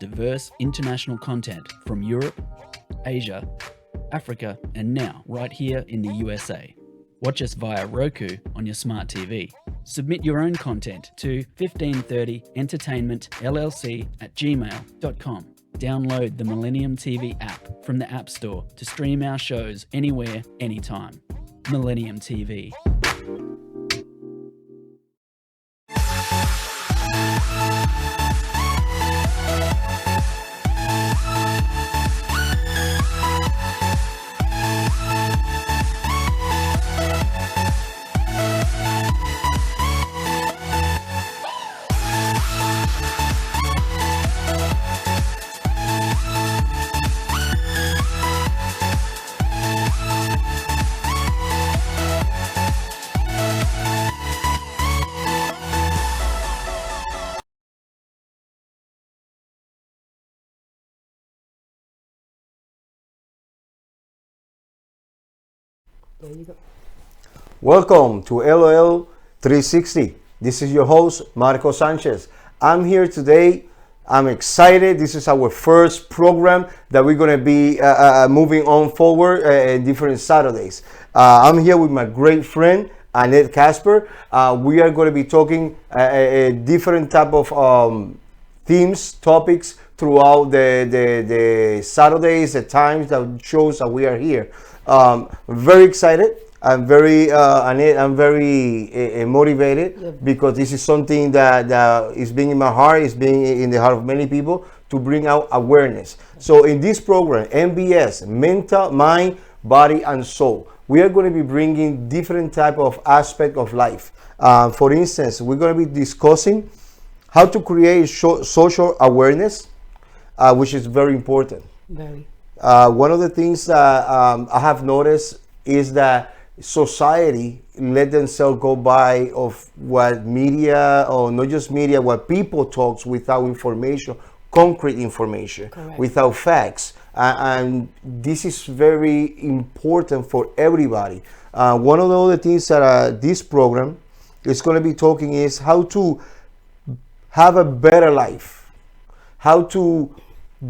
diverse international content from Europe, Asia, Africa, and now right here in the USA. Watch us via Roku on your smart TV. Submit your own content to 1530entertainmentllc@gmail.com. Download the Millennium TV app from the App Store to stream our shows anywhere, anytime. Millennium TV. There you go. Welcome to LOL 360. This is your host, Marco Sanchez. I'm here today. I'm excited. This is our first program that we're going to be moving on forward different Saturdays. I'm here with my great friend, Annette Casperr. We are going to be talking a different type of themes, topics throughout the Saturdays, the times, the shows that we are here. Very excited. I'm very motivated because this is something that is being in my heart, is being in the heart of many people to bring out awareness. So in this program, MBS, mental, mind, body, and soul, we are going to be bringing different type of aspect of life. For instance, we're going to be discussing how to create social awareness, which is very important. Very. One of the things that I have noticed is that society let themselves go by of what media, or not just media, what people talks without information, concrete information. Correct. Without facts. And this is very important for everybody. One of the other things that this program is going to be talking is how to have a better life, how to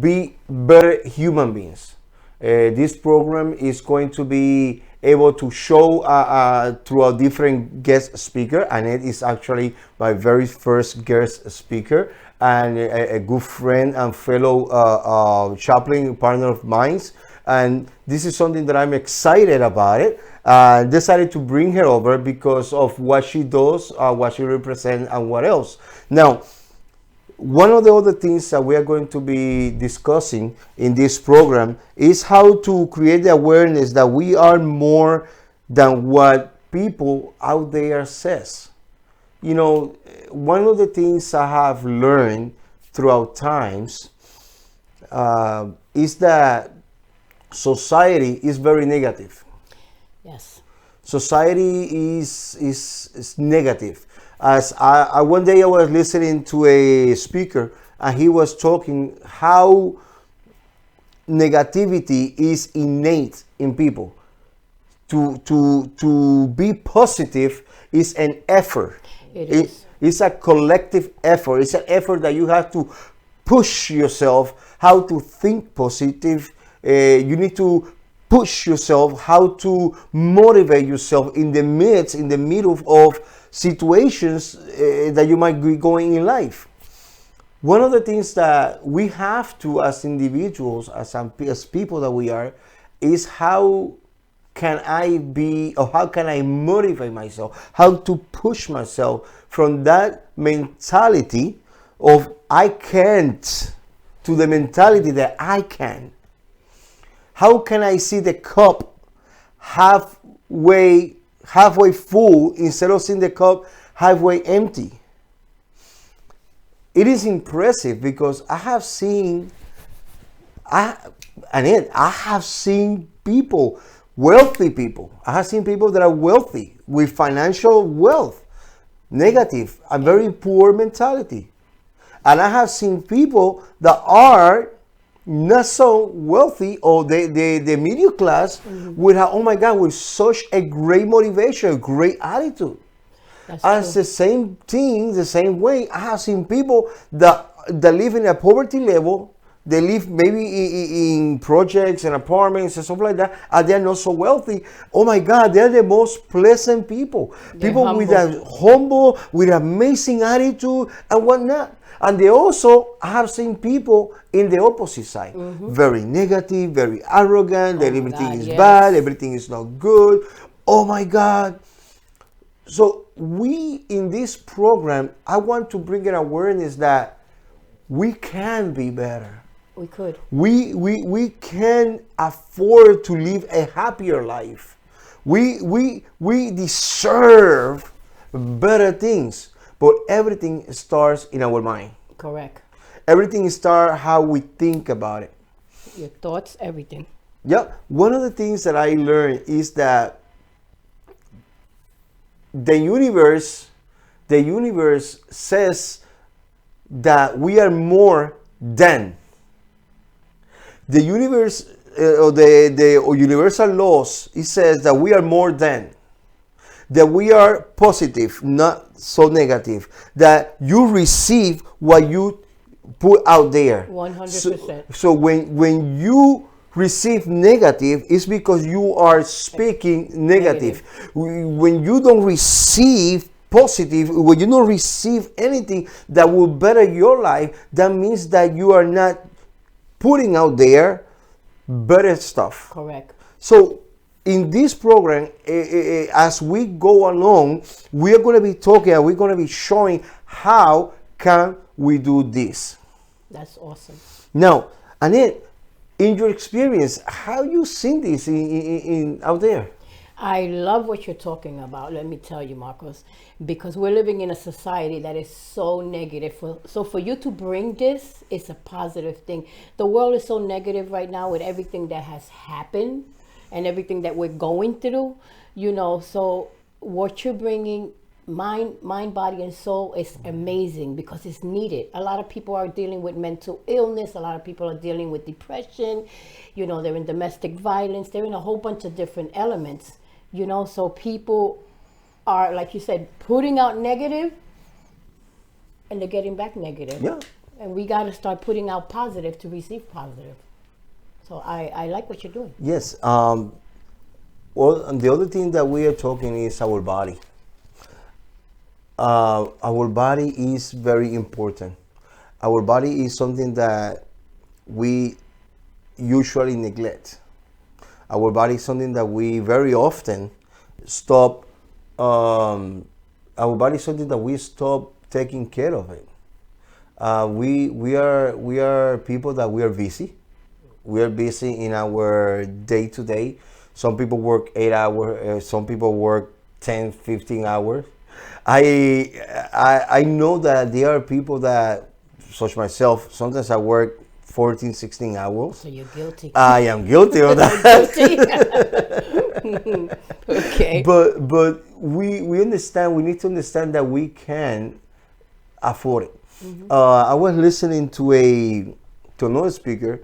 be better human beings. This program is going to be able to show through a different guest speaker. Annette is actually my very first guest speaker and a good friend and fellow chaplain partner of mine. And this is something that I'm excited about it. Decided to bring her over because of what she does, what she represents, and what else. Now, one of the other things that we are going to be discussing in this program is how to create the awareness that we are more than what people out there says. You know, one of the things I have learned throughout times is that society is very negative. Yes. Society is negative. As I one day I was listening to a speaker and he was talking how negativity is innate in people. To be positive is an effort. It's a collective effort. It's an effort that you have to push yourself how to think positive. You need to push yourself how to motivate yourself in the middle of situations that you might be going in life. One of the things that we have to, as individuals, as people that we are, is how can I be, or how can I motivate myself, how to push myself from that mentality of I can't to the mentality that I can. How can I see the cup halfway full instead of seeing the cup halfway empty? It is impressive because I have seen people, wealthy people. I have seen people that are wealthy with financial wealth, negative and very poor mentality. And I have seen people that are not so wealthy or the middle class with, oh my God, with such a great motivation, a great attitude. As the same thing, the same way, I have seen people that that live in a poverty level. They live maybe in projects and apartments and stuff like that, and they're not so wealthy. Oh my God, they're the most pleasant people. They're People humble. with a humble, with amazing attitude and whatnot. And they also have seen people in the opposite side, very negative, very arrogant. That my everything God, is yes. bad, everything is not good. Oh my God. So we in this program, I want to bring an awareness that we can be better. We could. We can afford to live a happier life. We deserve better things, but everything starts in our mind. Correct. Everything starts how we think about it. Your thoughts, everything. Yeah, one of the things that I learned is that the universe says that we are more than. The universe or the universal laws, it says that we are more than, that we are positive, not so negative, that you receive what you put out there. 100%. So when you receive negative, it's because you are speaking negative. When you don't receive positive, when you don't receive anything that will better your life, that means that you are not putting out there better stuff. Correct. So in this program, as we go along, we are going to be talking and we're going to be showing how can we do this. That's awesome. Now, Annette, in your experience, how you seen this in out there? I love what you're talking about, let me tell you, Marcos, because we're living in a society that is so negative. So for you to bring this, it's a positive thing. The world is so negative right now with everything that has happened and everything that we're going through, you know. So what you're bringing, mind, body, and soul, is amazing because it's needed. A lot of people are dealing with mental illness. A lot of people are dealing with depression. You know, they're in domestic violence. They're in a whole bunch of different elements. You know, so people are, like you said, putting out negative and they're getting back negative. Yeah. And we got to start putting out positive to receive positive. So I like what you're doing. Yes. Well, and the other thing that we are talking is our body. Our body is very important. Our body is something that we usually neglect. Our body is something that we very often stop. Our body is something that we stop taking care of it. We are people that we are busy. We are busy in our day to day. Some people work 8 hours. Some people work 10, 15 hours. I know that there are people that, such myself, sometimes I work 14, 16 hours. So you're guilty. I am guilty of that. Okay. But we understand, we need to understand that we can afford it. I was listening to another speaker.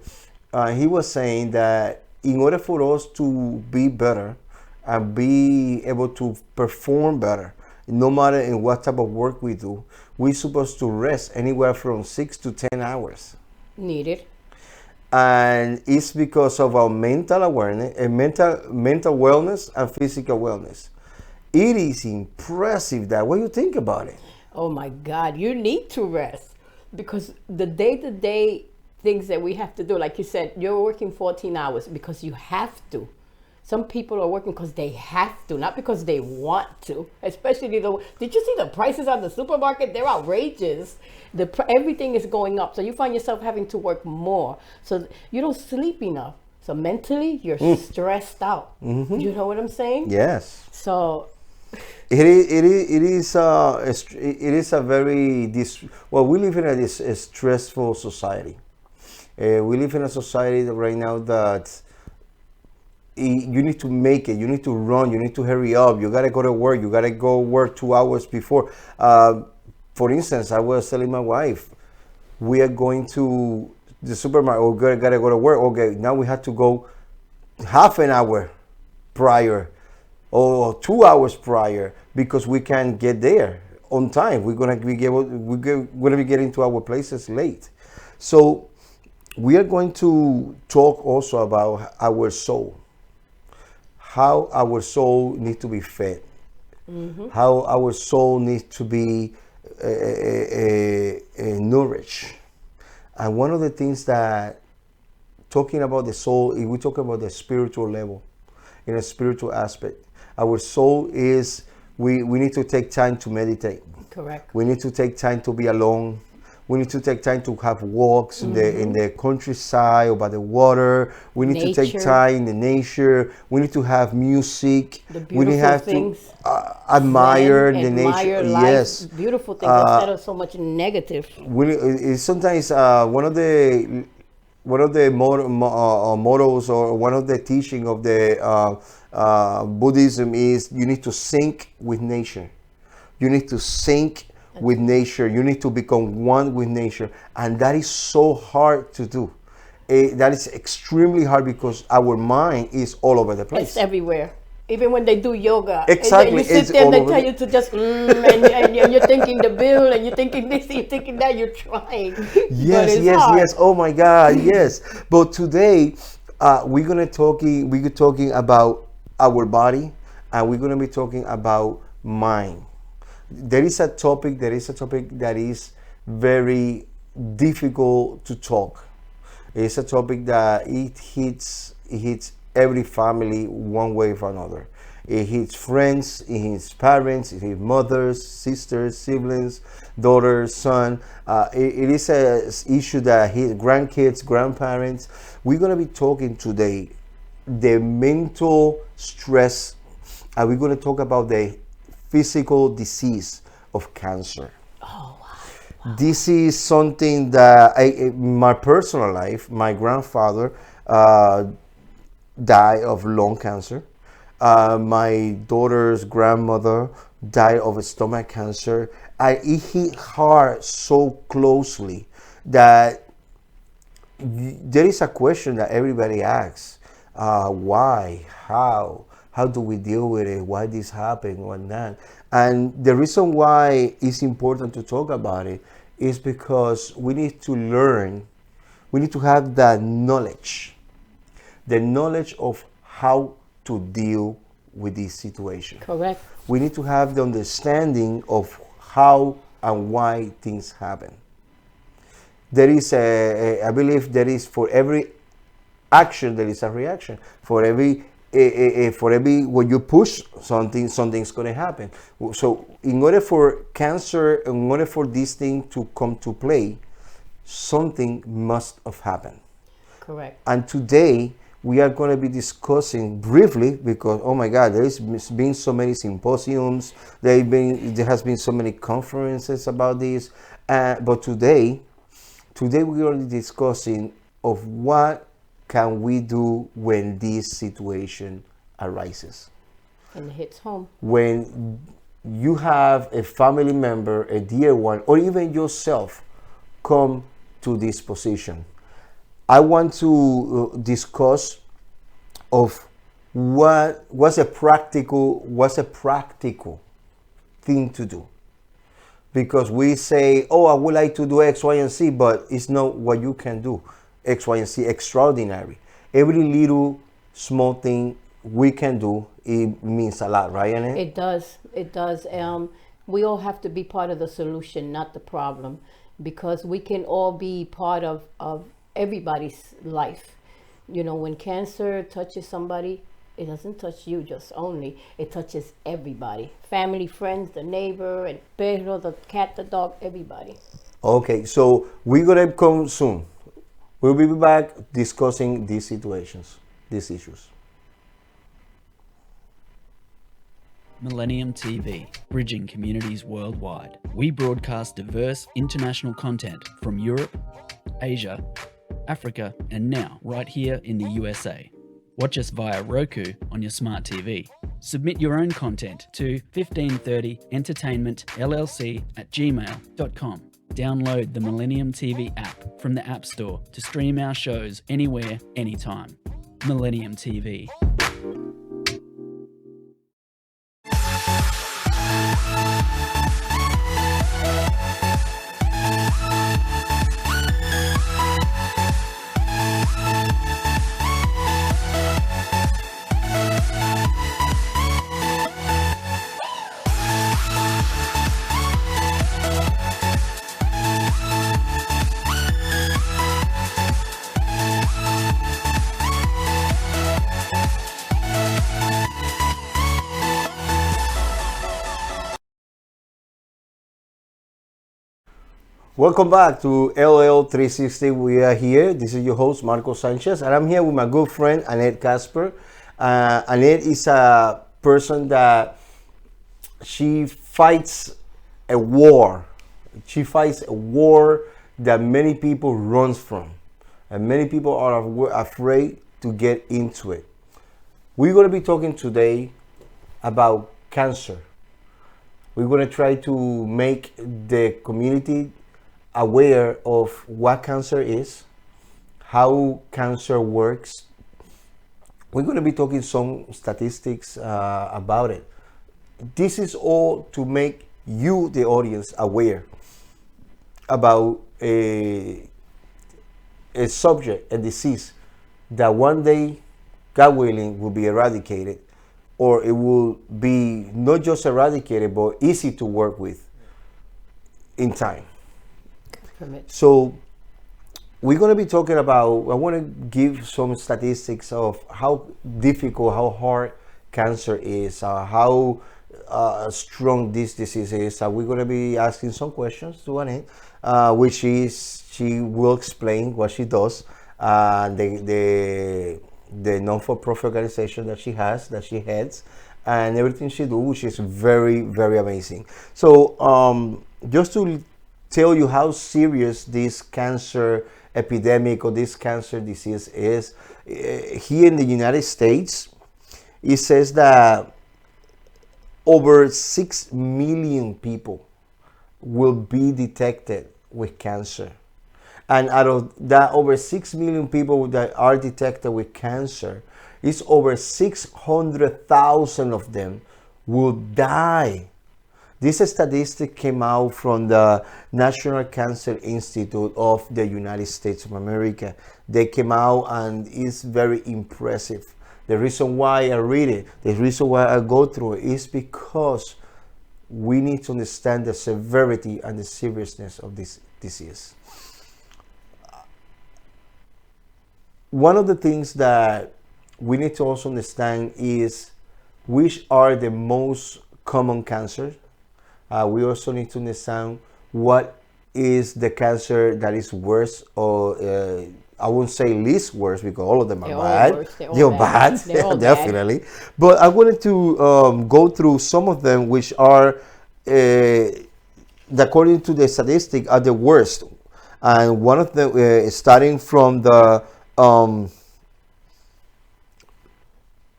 He was saying that in order for us to be better and be able to perform better, no matter in what type of work we do, we're supposed to rest anywhere from 6 to 10 hours. Needed. And it's because of our mental awareness and mental wellness and physical wellness. It is impressive that what you think about it. Oh my God, you need to rest because the day-to-day things that we have to do, like you said, you're working 14 hours because you have to. Some people are working because they have to, not because they want to. Especially did you see the prices at the supermarket? They're outrageous. Everything is going up. So you find yourself having to work more. So you don't sleep enough. So mentally, you're stressed out. You know what I'm saying? Yes. So it is a very we live in a stressful society. We live in a society that right now that you need to make it, you need to run, you need to hurry up, you gotta go to work, you gotta go work 2 hours before. For instance, I was telling my wife, we are going to the supermarket, or gotta go to work. Okay, now we have to go half an hour prior or 2 hours prior because we can't get there. on time. We're gonna be getting to our places late. So we are going to talk also about our soul, how our soul needs to be fed, how our soul needs to be nourished. And one of the things that, talking about the soul, if we talk about the spiritual level, in a spiritual aspect, our soul is, we need to take time to meditate. Correct. We need to take time to be alone. We need to take time to have walks in the countryside or by the water. We need to take time in the nature. We need to have music. The we need beautiful to things. Admire the Admire nature. life, Yes, beautiful things instead of so much negative. it's sometimes one of the mottos or one of the teaching of the Buddhism is you need to sync with nature. You need to sync with nature. You need to become one with nature, and that is so hard to do. That is extremely hard because our mind is all over the place. It's everywhere. Even when they do yoga, Exactly, you sit there and they tell you to just and you're thinking the bill and you're thinking this, you're thinking that, you're trying. Yes. Oh my God, yes. But today we're talking about our body, and we're gonna be talking about mind. There is a topic that is very difficult to talk. It's a topic that it hits every family one way or another. It hits friends, it hits parents, it hits mothers, sisters, siblings, daughters, son. It is an issue that hits grandkids, grandparents. We're gonna be talking today the mental stress, and we're gonna talk about the physical disease of cancer. Oh, wow. This is something that in my personal life, my grandfather died of lung cancer. My daughter's grandmother died of stomach cancer. It hit hard so closely that there is a question that everybody asks. Why? How do we deal with it? Why this happened? What not? And the reason why it's important to talk about it is because we need to learn, we need to have the knowledge of how to deal with this situation. Correct. We need to have the understanding of how and why things happen. There is I believe there is, for every action there is a reaction. For every when you push something, something's going to happen. So in order for cancer, in order for this thing to come to play, something must have happened. Correct. And today we are going to be discussing briefly, because oh my God, there's been so many symposiums, there has been so many conferences about this, but today we are discussing of what can we do when this situation arises. And it hits home. When you have a family member, a dear one, or even yourself come to this position, I want to discuss of what's a practical thing to do. Because we say, oh, I would like to do X, Y, and Z, but it's not what you can do. X, Y, and Z, extraordinary. Every little small thing we can do, it means a lot, right, Annette? It does. We all have to be part of the solution, not the problem, because we can all be part of everybody's life. You know, when cancer touches somebody, it doesn't touch you just only. It touches everybody. Family, friends, the neighbor, and perro, the cat, the dog, everybody. Okay, so we're going to come soon. We'll be back discussing these situations, these issues. Millennium TV, bridging communities worldwide. We broadcast diverse international content from Europe, Asia, Africa, and now right here in the USA. Watch us via Roku on your smart TV. Submit your own content to 1530entertainmentllc@gmail.com. Download the Millennium TV app from the App Store to stream our shows anywhere, anytime. Millennium TV. Welcome back to LL360. We are here. This is your host, Marco Sanchez, and I'm here with my good friend, Annette Casperr. Annette is a person that she fights a war. She fights a war that many people run from, and many people are afraid to get into it. We're going to be talking today about cancer. We're going to try to make the community aware of what cancer is, how cancer works. We're going to be talking some statistics about it. This is all to make you, the audience, aware about a subject, a disease that one day, God willing, will be eradicated, or it will be not just eradicated, but easy to work with in time. So we're going to be talking about, I want to give some statistics of how difficult, how hard cancer is, how strong this disease is. We're going to be asking some questions to Annette, which is, she will explain what she does, the non-for-profit organization that she has, that she heads, and everything she does, which is very, very amazing. So just to tell you how serious this cancer epidemic or this cancer disease is, here in the United States, it says that over 6 million people will be detected with cancer. And out of that, over 6 million people that are detected with cancer, it's over 600,000 of them will die. This statistic came out from the National Cancer Institute of the United States of America. They came out and it's very impressive. The reason why I read it, the reason why I go through it is because we need to understand the severity and the seriousness of this disease. One of the things that we need to also understand is which are the most common cancers. We also need to understand what is the cancer that is worse, or I won't say least worse, because all of them are bad. They're bad, definitely. But I wanted to go through some of them which are, according to the statistic, are the worst. And one of them, starting from the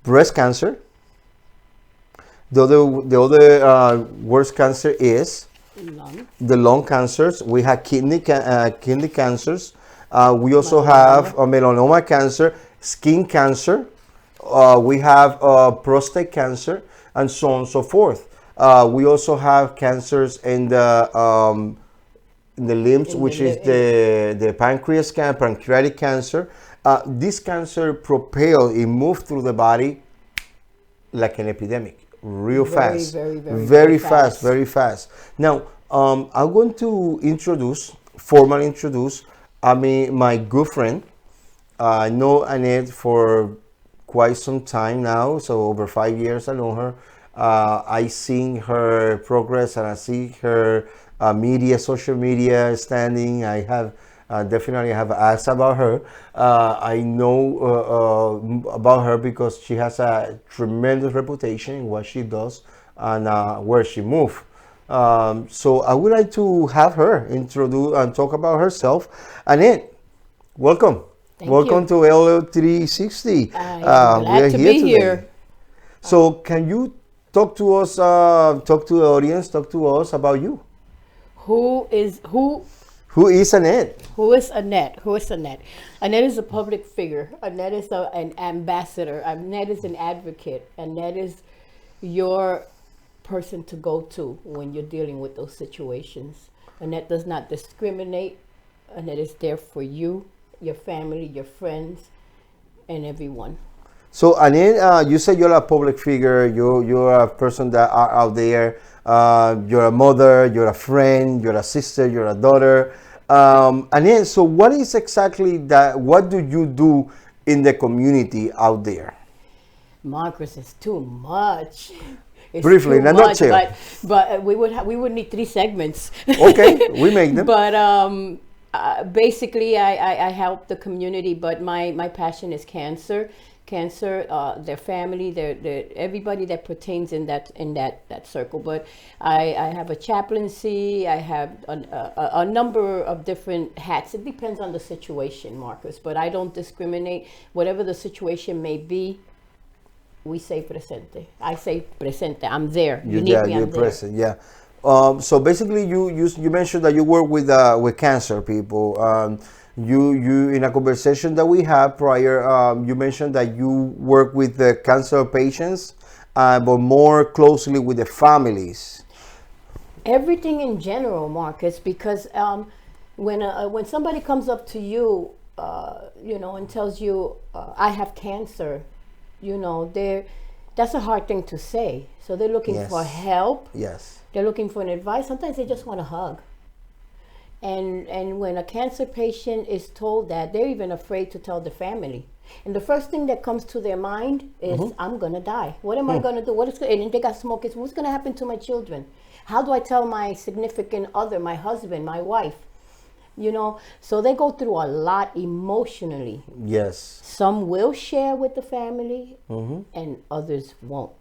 breast cancer. The other worst cancer is the lung cancers. We have kidney cancers. We also have melanoma cancer, skin cancer. We have prostate cancer, and so on and so forth. We also have cancers in the limbs, which is the pancreatic cancer. This cancer it moved through the body like an epidemic. Real fast, very fast. Now, I'm going to formally introduce, my good friend. I know Annette for quite some time now, so over 5 years I know her. I seen her progress, and I see her social media standing. I have definitely have asked about her. I know about her because she has a tremendous reputation in what she does and where she moves. So I would like to have her introduce and talk about herself. Annette, welcome. Welcome to LL360. I'm glad to be here. So can you talk to us, talk to the audience, talk to us about you? Who is Annette? Who is Annette? Annette is a public figure. Annette is an ambassador. Annette is an advocate. Annette is your person to go to when you're dealing with those situations. Annette does not discriminate. Annette is there for you, your family, your friends, and everyone. So Annette, you said you're a public figure. You're a person that are out there. You're a mother, you're a friend, you're a sister, you're a daughter. Annette, so what is exactly that? What do you do in the community out there? Marcus, is too much. It's Briefly, too in a much, nutshell. but we would need 3 segments. Okay, we make them. But basically, I help the community. But my passion is cancer, their family, their everybody that pertains in that circle. But I have a chaplaincy. I have a number of different hats. It depends on the situation, Marcus. But I don't discriminate. Whatever the situation may be, we say presente. I say presente. I'm there. You need me, you're I'm there. present. Yeah. So basically, you mentioned that you work with cancer people. You in a conversation that we had prior, you mentioned that you work with the cancer patients, but more closely with the families. Everything in general, Marcus, because when somebody comes up to you, and tells you, I have cancer, that's a hard thing to say. So they're looking Yes. for help. Yes. They're looking for an advice. Sometimes they just want a hug. And when a cancer patient is told that, they're even afraid to tell the family. And the first thing that comes to their mind is, I'm going to die. What am I going to do? And they got smokers. What's going to happen to my children? How do I tell my significant other, my husband, my wife? So they go through a lot emotionally. Yes. Some will share with the family and others won't.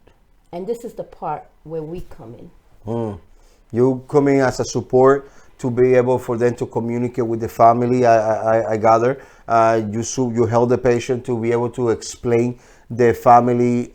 And this is the part where we come in. You come in as a support to be able for them to communicate with the family. I gather you help the patient to be able to explain the family.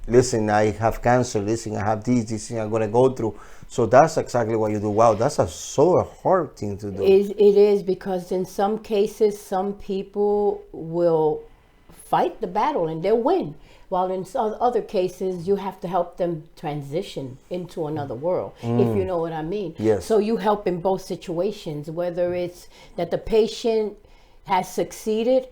Listen, I have cancer. Listen, I have this thing I'm gonna go through. So that's exactly what you do. Wow, that's so hard thing to do. It is, because in some cases, some people will fight the battle and they'll win. While in other cases, you have to help them transition into another world, if you know what I mean. Yes. So you help in both situations, whether it's that the patient has succeeded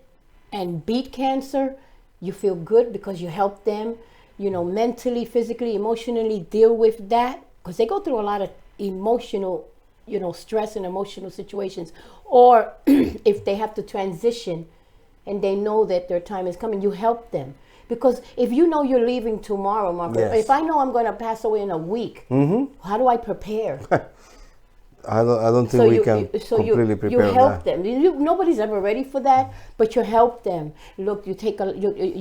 and beat cancer, you feel good because you help them, mentally, physically, emotionally deal with that, because they go through a lot of emotional, stress and emotional situations. Or if they have to transition and they know that their time is coming, you help them. Because if you know you're leaving tomorrow, Marcus, Yes. if I know I'm going to pass away in a week, how do I prepare? I don't think we can completely prepare you help that. them. Nobody's ever ready for that, but you help them. Look, you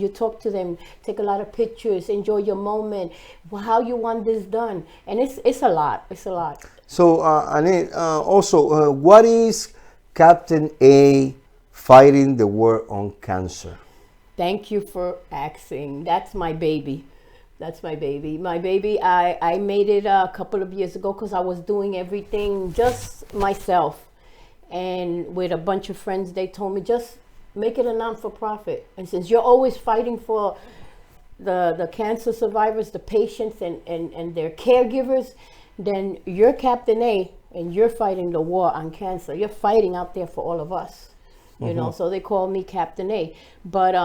talk to them, take a lot of pictures, enjoy your moment, how you want this done, and it's a lot. It's a lot. So, Annette, also, what is Captain A fighting the war on cancer? Thank you for asking. That's my baby. That's my baby. My baby, I made it a couple of years ago because I was doing everything just myself. And with a bunch of friends, they told me, just make it a non-for-profit. And since you're always fighting for the cancer survivors, the patients, and their caregivers, then you're Captain A, and you're fighting the war on cancer. You're fighting out there for all of us. So they call me Captain A. But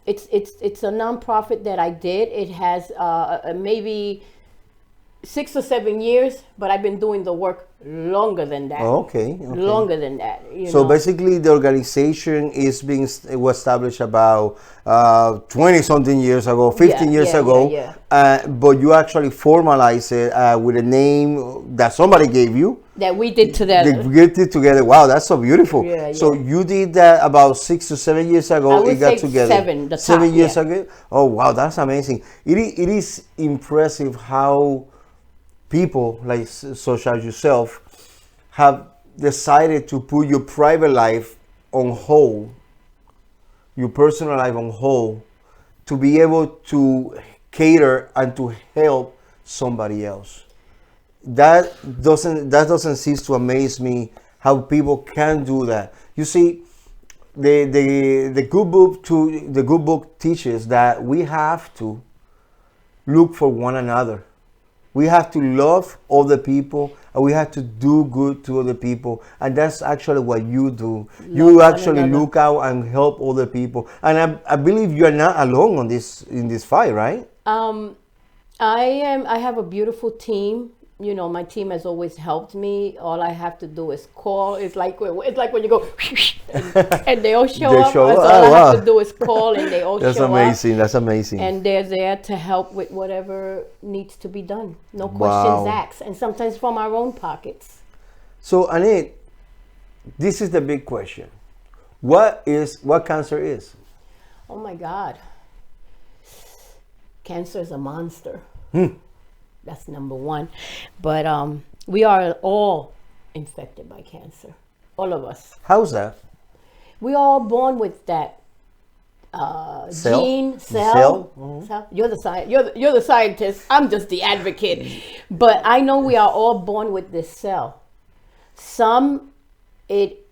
it's a nonprofit that I did. It has maybe 6 or 7 years, but I've been doing the work longer than that. Okay. Longer than that. So basically, the organization was established about 20-something years ago, 15 years ago. Yeah. But you actually formalize it with a name that somebody gave you. That we did together. We did it together. Wow, that's so beautiful. Yeah, so you did that about 6 to 7 years ago. I would it got say together. 7 years ago. Oh wow, that's amazing. It is impressive how people like such as yourself have decided to put your private life on hold, your personal life on hold, to be able to cater and to help somebody else. That doesn't cease to amaze me, how people can do that. You see, the good book teaches that we have to look for one another. We have to love other people, and we have to do good to other people, and that's actually what you do. You actually look out and help other people, and I believe you are not alone in this fight, right? I have a beautiful team. you know, my team has always helped me. All I have to do is call. It's like when you go and they all show They up. show So up? all Oh, I wow. have to do is call and they all That's show amazing. up. That's amazing. And they're there to help with whatever needs to be done. No Wow. questions asked. And sometimes from our own pockets. So, Annette, this is the big question. What cancer is? Oh my God. Cancer is a monster. That's number one. But we are all infected by cancer. All of us. How's that? We are all born with that Cell? gene, The cell. cell? Cell. You're the scientist. I'm just the advocate. But I know we are all born with this cell. Some it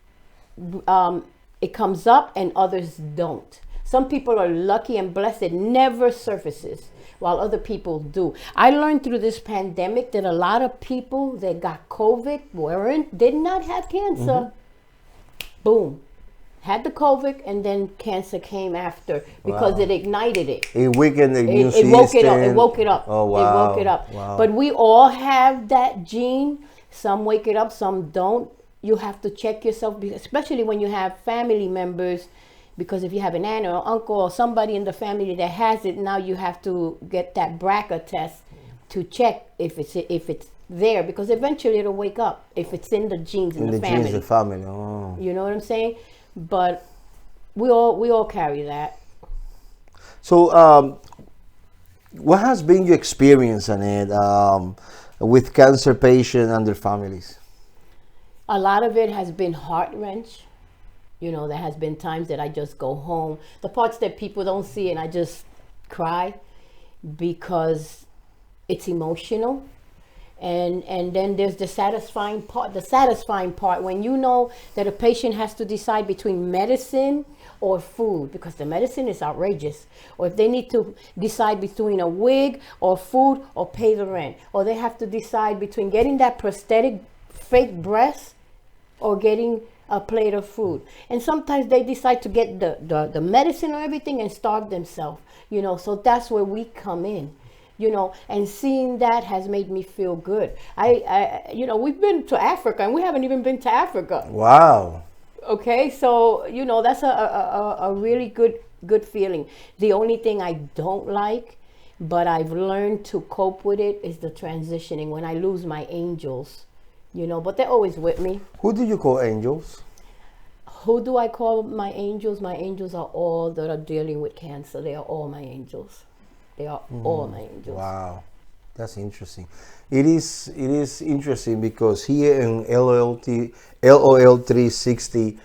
comes up and others don't. Some people are lucky and blessed; it never surfaces, while other people do. I learned through this pandemic that a lot of people that got COVID did not have cancer. Boom. Had the COVID and then cancer came after because Wow. it ignited it. It weakened the immune It woke it up. It system. woke it up. Oh, wow. It woke it up. Wow. But we all have that gene. Some wake it up, some don't. You have to check yourself, especially when you have family members, because if you have an aunt or uncle or somebody in the family that has it, now you have to get that BRCA test to check if it's there, because eventually it'll wake up if it's in the genes in the family. Genes, the family. Oh. You know what I'm saying? But we all carry that. So, what has been your experience, Annette, with cancer patients and their families? A lot of it has been heart wrench. You know, there has been times that I just go home. The parts that people don't see, and I just cry because it's emotional. And then there's the satisfying part. The satisfying part when you know that a patient has to decide between medicine or food, because the medicine is outrageous. Or if they need to decide between a wig or food or pay the rent. Or they have to decide between getting that prosthetic fake breast or getting a plate of food. And sometimes they decide to get the medicine or everything and starve themselves. You know, so that's where we come in. You know, and seeing that has made me feel good. You know, we've been to Africa and we haven't even been to Africa. Wow. Okay, so, you know, that's a really good feeling. The only thing I don't like, but I've learned to cope with it, is the transitioning when I lose my angels, you know, but they're always with me. Who do you call angels? Who do I call my angels? My angels are all that are dealing with cancer. They are all my angels. They are all my angels. Wow, that's interesting. It is interesting because here in LOL 360,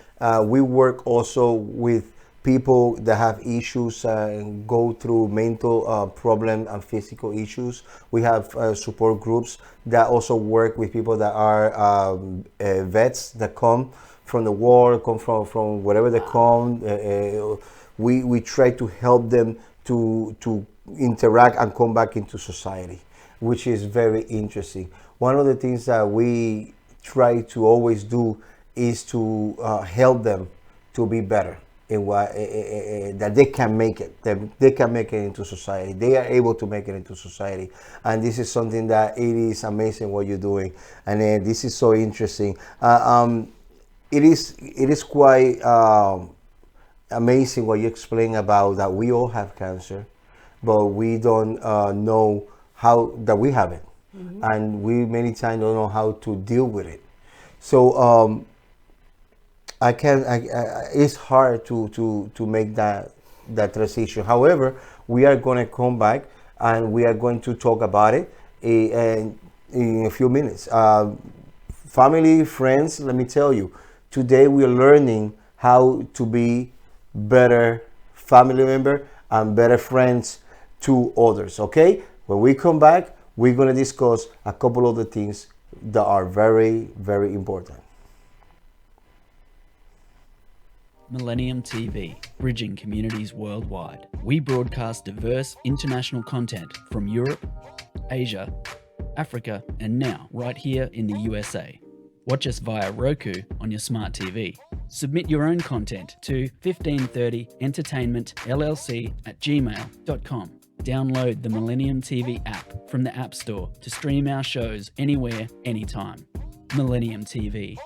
we work also with people that have issues and go through mental problem and physical issues. We have support groups that also work with people that are vets that come from the war, come from wherever they come. We try to help them to interact and come back into society, which is very interesting. One of the things that we try to always do is to help them to be better in what that they can make it. They can make it into society. They are able to make it into society, and this is something that it is amazing what you're doing, and this is so interesting. It is quite amazing what you explain about that we all have cancer, but we don't know how that we have it, and we many times don't know how to deal with it. So it's hard to make that transition. However, we are going to come back and we are going to talk about it in a few minutes. Family, friends, let me tell you, today we are learning how to be better family member and better friends to others. Okay, when we come back, we're going to discuss a couple of the things that are very, very important. Millennium TV, bridging communities worldwide. We broadcast diverse international content from Europe, Asia, Africa, and now right here in the USA. Watch us via Roku on your smart TV. Submit your own content to 1530entertainmentllc@gmail.com. Download the Millennium TV app from the App Store to stream our shows anywhere, anytime. Millennium TV.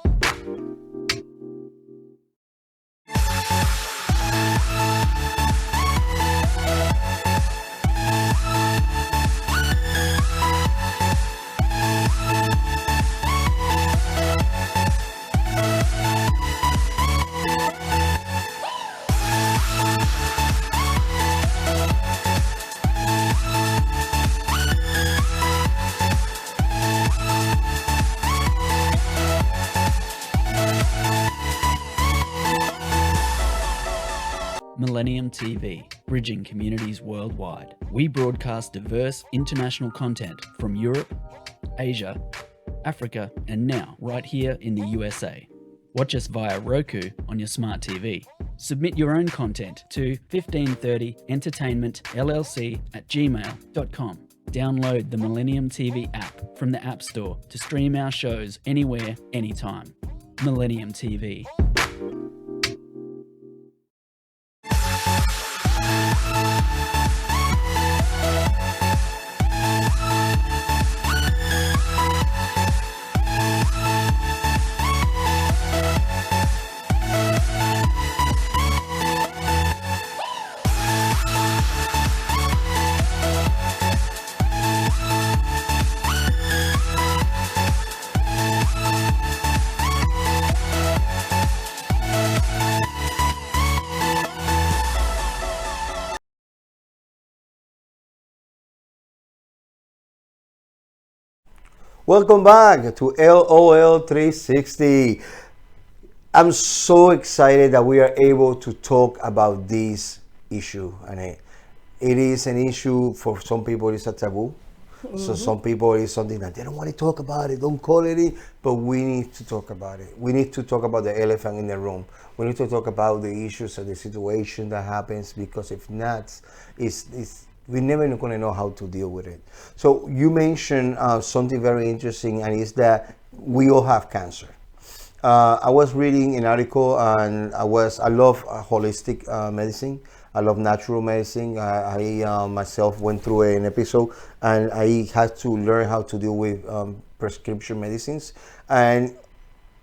Millennium TV, bridging communities worldwide. We broadcast diverse international content from Europe, Asia, Africa, and now right here in the USA. Watch us via Roku on your smart TV. Submit your own content to 1530entertainmentllc@gmail.com. Download the Millennium TV app from the App Store to stream our shows anywhere, anytime. Millennium TV. Welcome back to LOL 360. I'm so excited that we are able to talk about this issue, and it is an issue for some people. It's a taboo. So some people it's something that they don't want to talk about it, don't call it, but we need to talk about it. We need to talk about the elephant in the room. We need to talk about the issues and the situation that happens, because if not, we're never going to know how to deal with it. So you mentioned something very interesting, and it's that we all have cancer. I was reading an article, and I love holistic medicine. I love natural medicine. I myself went through an episode, and I had to learn how to deal with prescription medicines. And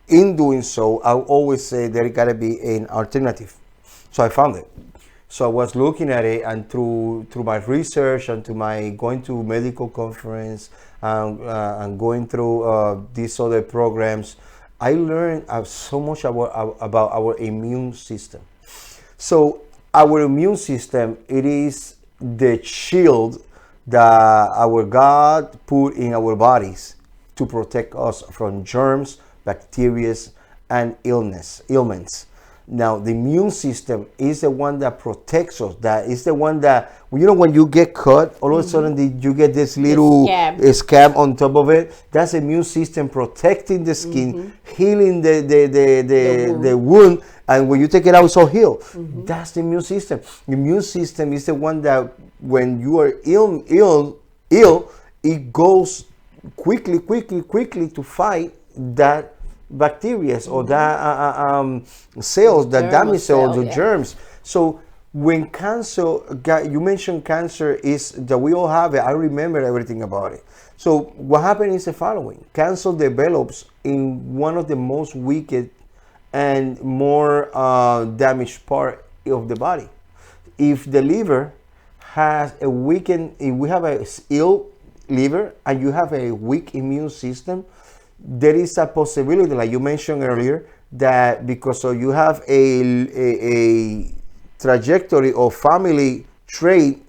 in doing so, I always say there gotta be an alternative. So I found it. So I was looking at it, and through my research and to my going to medical conference and going through these other programs, I learned so much about our immune system. So our immune system, it is the shield that our God put in our bodies to protect us from germs, bacteria, and ailments. Now, the immune system is the one that protects us. That is the one that, when you get cut, all of a sudden you get this little scab on top of it. That's the immune system protecting the skin, healing the wound, and when you take it out, it's all healed. That's the immune system. The immune system is the one that, when you are ill, it goes quickly to fight that bacteria or that cells, that damage cells or germs. So when cancer, you mentioned cancer is that we all have it. I remember everything about it. So what happened is the following: cancer develops in one of the most wicked and more damaged part of the body. If the liver has a weakened, if we have a ill liver and you have a weak immune system, there is a possibility, like you mentioned earlier, that because you have a trajectory of family strength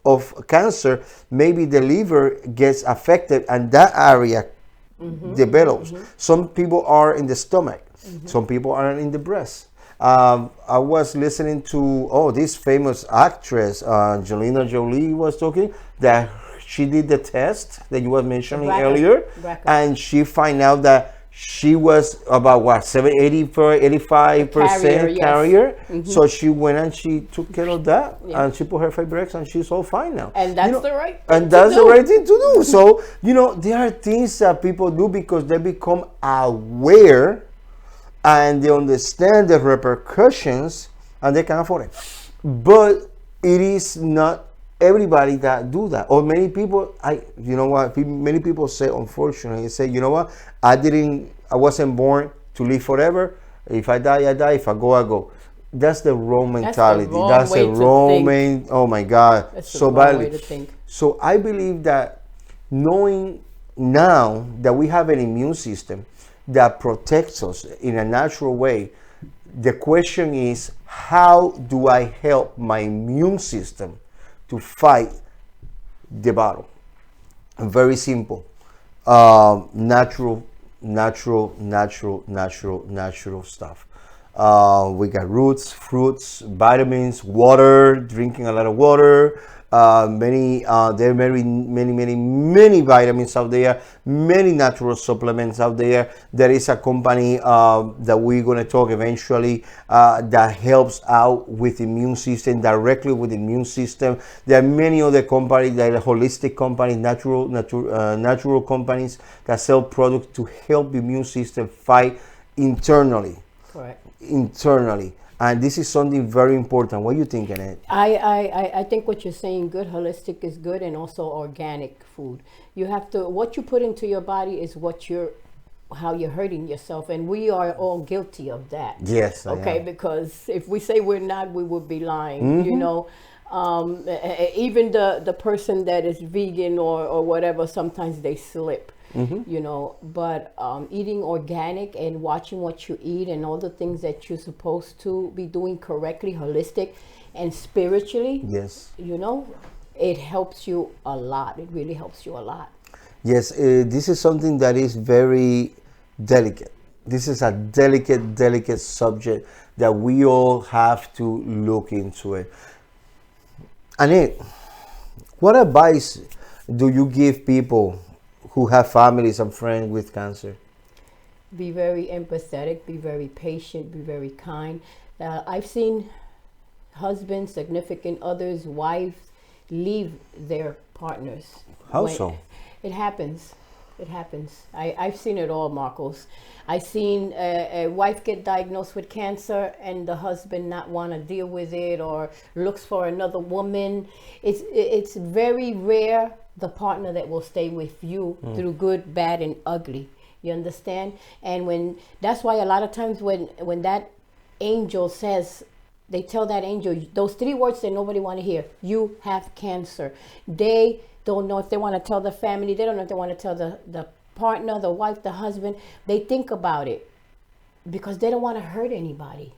of cancer, maybe the liver gets affected and that area develops. Some people are in the stomach, some people are in the breast. I was listening to this famous actress, Angelina Jolie, was talking that she did the test that you were mentioning earlier, and she find out that she was about 85% carrier. So she went and she took care of that, and she put her fabrics, and she's all fine now. And that's the right thing and that's the right thing to do. So there are things that people do because they become aware and they understand the repercussions and they can afford it. But it is not everybody that do that. Or many people, you know what, many people say, unfortunately, say, you know what, I wasn't born to live forever. If I die, I die. If I go, I go. That's the wrong mentality. That's the wrong oh my God. That's so the wrong badly. way to think. So I believe that knowing now that we have an immune system that protects us in a natural way, the question is, how do I help my immune system to fight the battle? Very simple. Natural stuff. We got roots, fruits, vitamins, water, drinking a lot of water. There are many vitamins out there, many natural supplements out there. There is a company that we're going to talk eventually that helps out with immune system, directly with the immune system. There are many other companies, that are holistic companies, natural companies that sell products to help the immune system fight internally. Correct. Internally. And this is something very important. What do you think, Annette? I think what you're saying, good, holistic is good, and also organic food. You have to, what you put into your body is how you're hurting yourself, and we are all guilty of that. Yes. Okay, because if we say we're not, we would be lying. You know, even the person that is vegan or whatever, sometimes they slip. You know, but eating organic and watching what you eat and all the things that you're supposed to be doing correctly, holistic and spiritually, yes, you know, it helps you a lot. It really helps you a lot. Yes, this is something that is very delicate. This is a delicate subject that we all have to look into it. Annette, what advice do you give people who have families and friends with cancer? Be very empathetic, be very patient, be very kind. I've seen husbands, significant others, wives leave their partners. How so? It happens. It happens. I've seen it all, Marcos. I've seen a wife get diagnosed with cancer and the husband not want to deal with it or looks for another woman. It's very rare the partner that will stay with you through good, bad, and ugly. You understand? And that's why a lot of times when that angel says, they tell that angel those 3 words that nobody want to hear: you have cancer. They don't know if they want to tell the family. They don't know if they want to tell the partner, the wife, the husband. They think about it because they don't want to hurt anybody.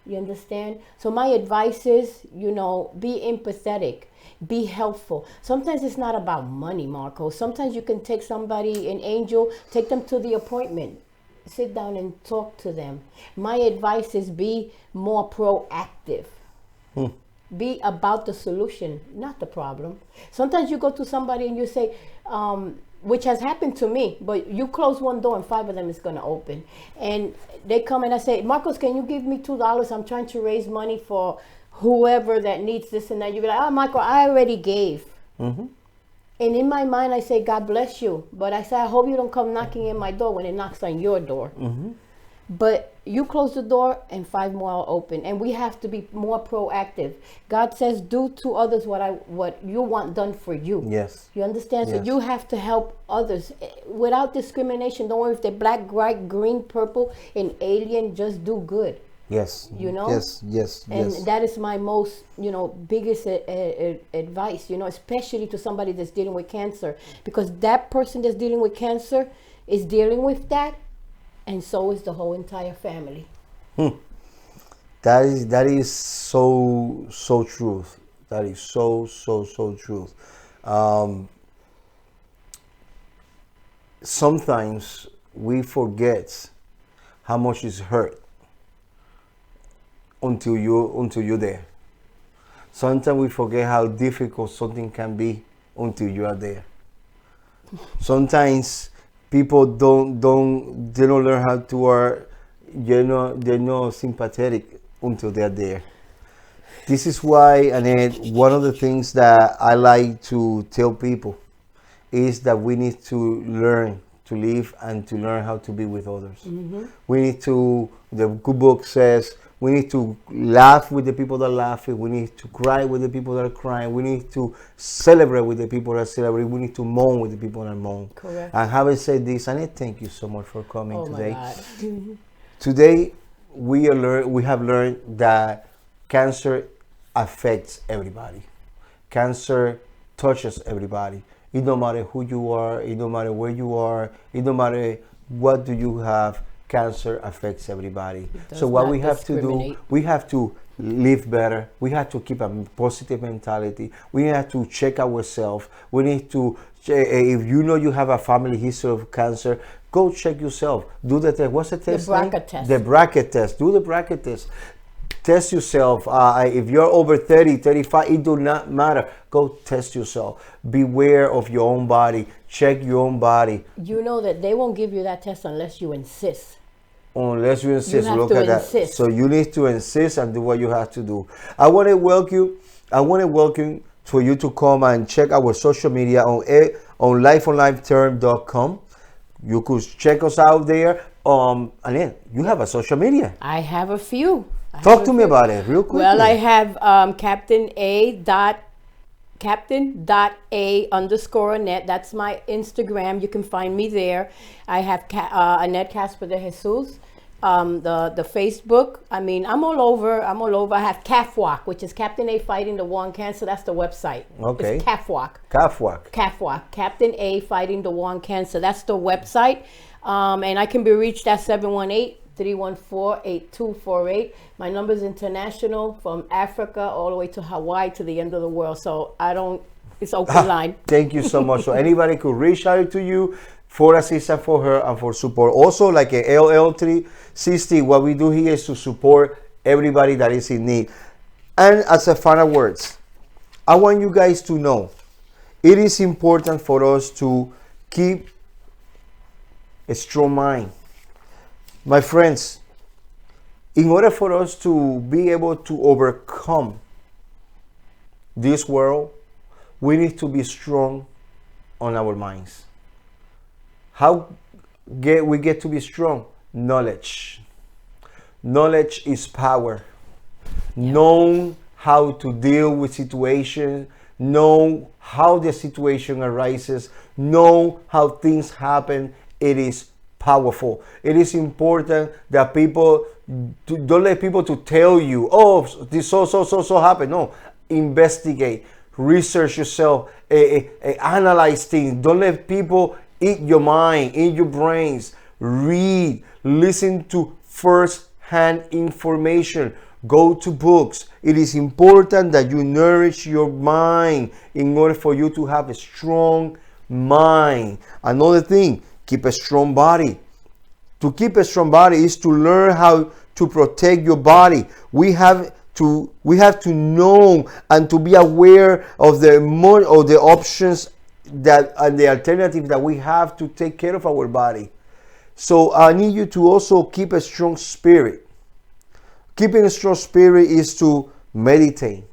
You understand? So my advice is, you know, be empathetic, be helpful. Sometimes it's not about money, Marco. Sometimes you can take somebody, an angel, take them to the appointment, sit down and talk to them. My advice is be more proactive. Be about the solution, not the problem. Sometimes you go to somebody and you say, which has happened to me, but you close one door and 5 of them is going to open. And they come and I say, Marcos, can you give me $2? I'm trying to raise money for whoever that needs this and that. You be like, oh, Michael, I already gave. And in my mind, I say, God bless you. But I say, I hope you don't come knocking in my door when it knocks on your door. But you close the door and 5 more are open. And we have to be more proactive. God says, do to others what you want done for you. Yes. You understand? Yes. So you have to help others without discrimination. Don't worry if they're black, white, green, purple, and alien. Just do good. Yes. You know? Yes. And that is my most, biggest advice, especially to somebody that's dealing with cancer. Because that person that's dealing with cancer is dealing with that. And so is the whole entire family. That is so truth. That is so truth. Sometimes we forget how much is hurt until you're there. Sometimes we forget how difficult something can be until you are there. Sometimes people don't learn how to they're not sympathetic until they're there. This is why, Annette, one of the things that I like to tell people is that we need to learn to live and to learn how to be with others. We need to, the good book says, We need to laugh with the people that are laughing. We need to cry with the people that are crying. We need to celebrate with the people that are celebrating. We need to mourn with the people that mourn. Correct. And having said this, Annette, thank you so much for coming Oh today. my God. Today, we have learned that cancer affects everybody. Cancer touches everybody. It don't matter who you are. It don't matter where you are. It don't matter what do you have. Cancer affects everybody. So what we have to do, we have to live better. We have to keep a positive mentality. We have to check ourselves. We need to, if you know you have a family history of cancer, go check yourself. Do the test. What's the test? The BRCA test. The BRCA test. Do the BRCA test. Test yourself. If you're over 30, 35, it do not matter. Go test yourself. Beware of your own body. Check your own body. You know that they won't give you that test unless you insist. Unless you insist. You have Look to at that. insist. So you need to insist and do what you have to do. I want to welcome for you to come and check our social media on lifeonlifeterm.com. You could check us out there. Annette, you have a social media. I have a few. Talk to me about it real quickly. Well, I have Captain A. Annette. That's my Instagram. You can find me there. I have Annette Casperr-20. The Facebook. I mean, I'm all over. I have CAF Walk, which is Captain A Fighting the War on Cancer. That's the website. Okay. It's CAF Walk. Calf walk. CAF Walk. Captain A Fighting the War on Cancer. That's the website. And I can be reached at 718-314-8248. My number is international, from Africa all the way to Hawaii to the end of the world. So it's open line. Thank you so much. So anybody could reach out to you for assistance for her and for support. Also, like a LL360, what we do here is to support everybody that is in need. And as a final words, I want you guys to know it is important for us to keep a strong mind. My friends, in order for us to be able to overcome this world, we need to be strong on our minds. How we get to be strong? Knowledge. Knowledge is power. Yeah. Know how to deal with situations, know how the situation arises, know how things happen. It is powerful. It is important that people don't let people to tell you, oh, this so happened. No, investigate, research yourself, analyze things. Don't let people eat your mind, eat your brains. Read, listen to first-hand information. Go to books. It is important that you nourish your mind in order for you to have a strong mind. Another thing, keep a strong body. To keep a strong body is to learn how to protect your body. We have to know and to be aware of the options that and the alternative that we have to take care of our body. So I need you to also keep a strong spirit. Keeping a strong spirit is to meditate.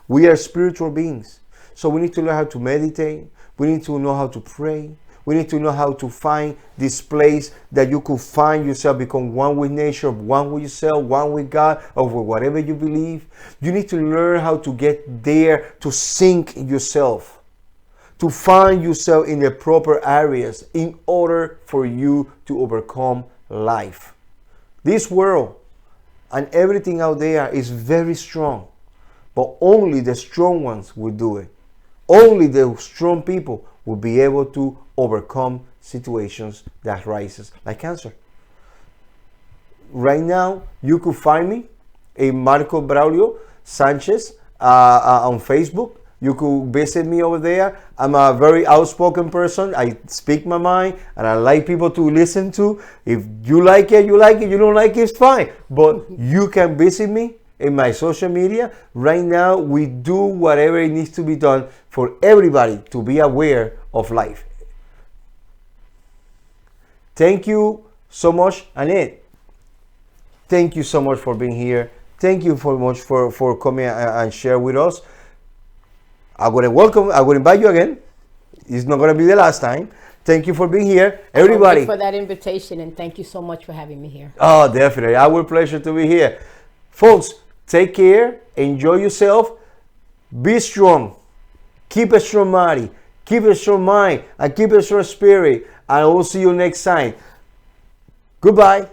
We are spiritual beings, so we need to learn how to meditate. We need to know how to pray. We need to know how to find this place that you could find yourself, become one with nature, one with yourself, one with God, or with whatever you believe. You need to learn how to get there, to sink yourself, to find yourself in the proper areas in order for you to overcome life. This world and everything out there is very strong, but only the strong ones will do it. Only the strong people will be able to overcome situations that rises like cancer. Right now, you could find me in Marco Braulio Sanchez on Facebook. You could visit me over there. I'm a very outspoken person. I speak my mind and I like people to listen to. If you like it, you like it. You don't like it, it's fine. But you can visit me in my social media. Right now, we do whatever it needs to be done for everybody to be aware of life. Thank you so much, Annette. Thank you so much for being here. Thank you so much for coming and share with us. I'm going to invite you again. It's not going to be the last time. Thank you for being here. Everybody. Thank you for that invitation, and thank you so much for having me here. Oh, definitely. Our pleasure to be here. Folks, take care, enjoy yourself, be strong, keep a strong body, keep a strong mind, and keep a strong spirit. And I will see you next time. Goodbye.